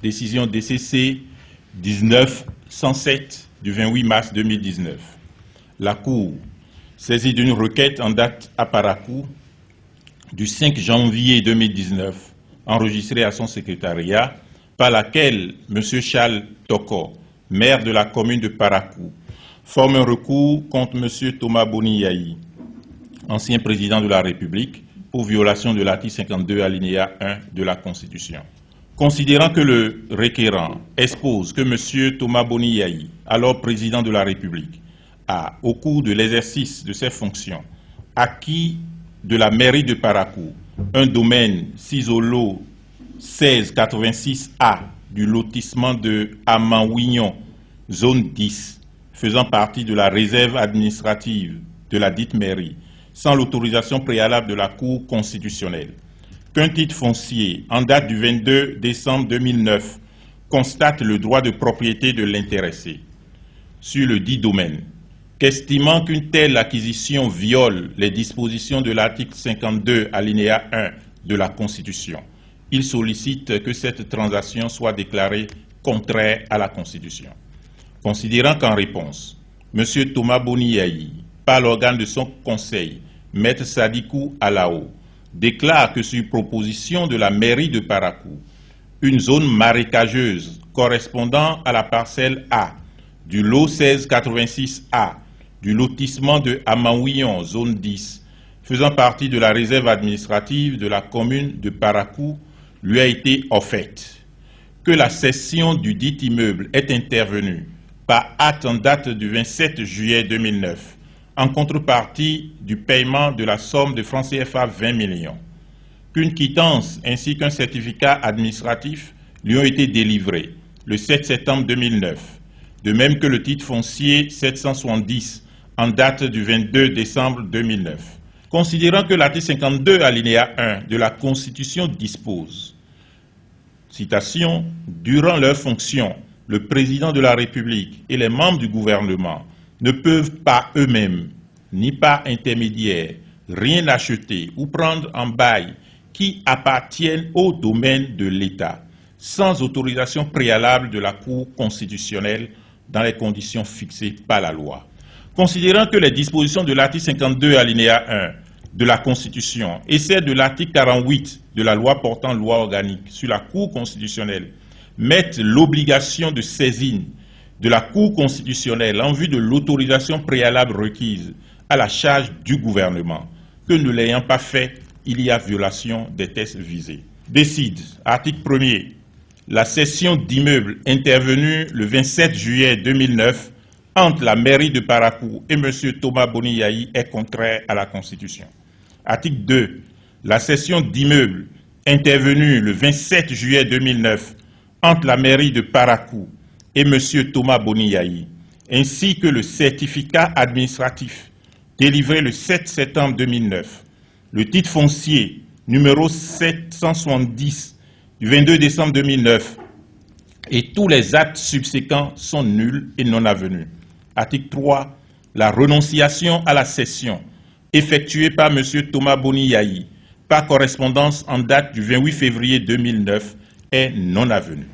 décision DCC 19-107 du 28 mars 2019. La Cour, saisie d'une requête en date à Parakou du 5 janvier 2019, enregistrée à son secrétariat, par laquelle M. Charles Toko, maire de la commune de Parakou, forme un recours contre M. Thomas Boni-Yayi, ancien président de la République, pour violation de l'article 52 alinéa 1 de la Constitution. Considérant que le requérant expose que M. Thomas Boni-Yayi, alors président de la République, a, au cours de l'exercice de ses fonctions, acquis de la mairie de Parakou un domaine Sisolo 1686A du lotissement de Amawignon, zone 10, faisant partie de la réserve administrative de la dite mairie, sans l'autorisation préalable de la Cour constitutionnelle, qu'un titre foncier en date du 22 décembre 2009 constate le droit de propriété de l'intéressé sur le dit domaine, qu'estimant qu'une telle acquisition viole les dispositions de l'article 52 alinéa 1 de la Constitution, il sollicite que cette transaction soit déclarée contraire à la Constitution. Considérant qu'en réponse, M. Thomas Boni-Yayi, par l'organe de son conseil, Maître Sadikou Alao, déclare que sur proposition de la mairie de Parakou, une zone marécageuse correspondant à la parcelle A du lot 1686A du lotissement de Amawignon, zone 10, faisant partie de la réserve administrative de la commune de Parakou, lui a été offerte, que la cession du dit immeuble est intervenue par acte en date du 27 juillet 2009, en contrepartie du paiement de la somme de francs CFA 20 millions, qu'une quittance ainsi qu'un certificat administratif lui ont été délivrés le 7 septembre 2009, de même que le titre foncier 770 en date du 22 décembre 2009. Considérant que l'article 52 alinéa 1 de la Constitution dispose, citation, « Durant leur fonction, le président de la République et les membres du gouvernement ne peuvent pas eux-mêmes, ni par intermédiaire, rien acheter ou prendre en bail qui appartiennent au domaine de l'État, sans autorisation préalable de la Cour constitutionnelle dans les conditions fixées par la loi. » Considérant que les dispositions de l'article 52 alinéa 1 de la Constitution et celles de l'article 48 de la loi portant loi organique sur la Cour constitutionnelle mettent l'obligation de saisine de la Cour constitutionnelle en vue de l'autorisation préalable requise à la charge du gouvernement, que ne l'ayant pas fait, il y a violation des textes visés. Décide, article 1er, la cession d'immeubles intervenue le 27 juillet 2009 entre la mairie de Parakou et M. Thomas Boni-Yayi est contraire à la Constitution. Article 2. La cession d'immeubles intervenue le 27 juillet 2009 entre la mairie de Parakou et M. Thomas Boni-Yayi, ainsi que le certificat administratif délivré le 7 septembre 2009, le titre foncier numéro 770 du 22 décembre 2009 et tous les actes subséquents sont nuls et non avenus. Article 3. La renonciation à la cession effectuée par M. Thomas Boni-Yayi par correspondance en date du 28 février 2009 est non avenue.